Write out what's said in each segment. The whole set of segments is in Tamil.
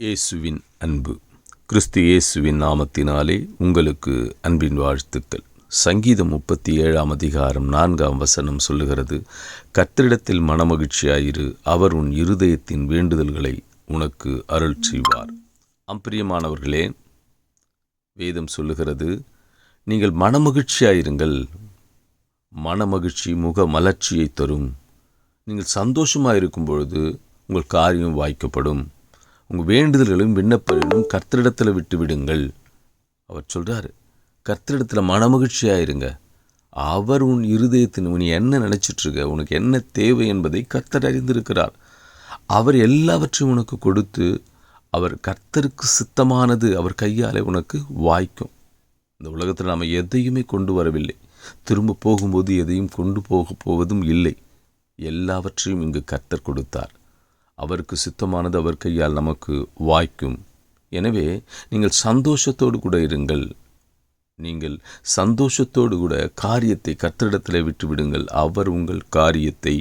இயேசுவின் அன்பு. கிறிஸ்து இயேசுவின் நாமத்தினாலே உங்களுக்கு அன்பின் வாழ்த்துக்கள். சங்கீதம் 37 அதிகாரம் 4 சொல்லுகிறது, கர்த்தரிடத்தில் மனமகிழ்ச்சியாயிரு, அவர் உன் இருதயத்தின் வேண்டுதல்களை உனக்கு அருள் செய்வார். பிரியமானவர்களே, வேதம் சொல்லுகிறது, நீங்கள் மனமகிழ்ச்சியாயிருங்கள். மனமகிழ்ச்சி முக மலர்ச்சியை தரும். நீங்கள் சந்தோஷமாக இருக்கும் பொழுது உங்கள் காரியம் வாய்க்கப்படும். உங்கள் வேண்டுதல்களும் விண்ணப்பங்களும் கர்த்தரிடத்தில் விட்டு விடுங்கள். அவர் சொல்கிறார், கர்த்தரிடத்தில் மனமகிழ்ச்சியாயிருங்க. அவர் உன் இருதயத்தின் நீ என்ன நினச்சிட்ருக்க, உனக்கு என்ன தேவை என்பதை கர்த்தர் அறிந்திருக்கிறார். அவர் எல்லாவற்றையும் உனக்கு கொடுத்து, அவர் கர்த்தருக்கு சித்தமானது அவர் கையாலே உனக்கு வாய்க்கும். இந்த உலகத்தில் நாம் எதையுமே கொண்டு வரவில்லை, திரும்ப போகும்போது எதையும் கொண்டு போவதும் இல்லை. எல்லாவற்றையும் இங்கு கர்த்தர் கொடுத்தார். அவருக்கு சித்தமானது அவர் கையால் நமக்கு வாய்க்கும். எனவே நீங்கள் சந்தோஷத்தோடு கூட இருங்கள். நீங்கள் சந்தோஷத்தோடு கூட காரியத்தை கர்த்தரிடத்தில் விட்டு விடுங்கள். அவர் உங்கள் காரியத்தை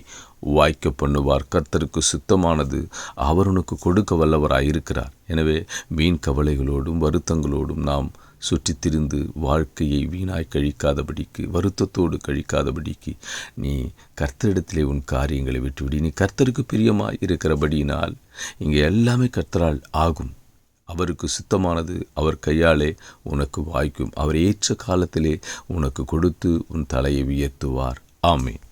வாய்க்க பண்ணுவார். கர்த்தருக்கு சித்தமானது அவர் உனக்கு கொடுக்க வல்லவராயிருக்கிறார். எனவே வீண் கவலைகளோடும் வருத்தங்களோடும் நாம் சுற்றி திரிந்து வாழ்க்கையை வீணாய் கழிக்காதபடிக்கு, வருத்தத்தோடு கழிக்காதபடிக்கு நீ கர்த்தரிடத்திலே உன் காரியங்களை விட்டுவிடி. நீ கர்த்தருக்கு பிரியமாய் இருக்கிறபடியினால் இங்கே எல்லாமே கர்த்தரால் ஆகும். அவருக்கு சித்தமானது அவர் கையாலே உனக்கு வாய்க்கும். அவர் ஏற்ற காலத்திலே உனக்கு கொடுத்து உன் தலையை உயர்த்துவார். ஆமென்.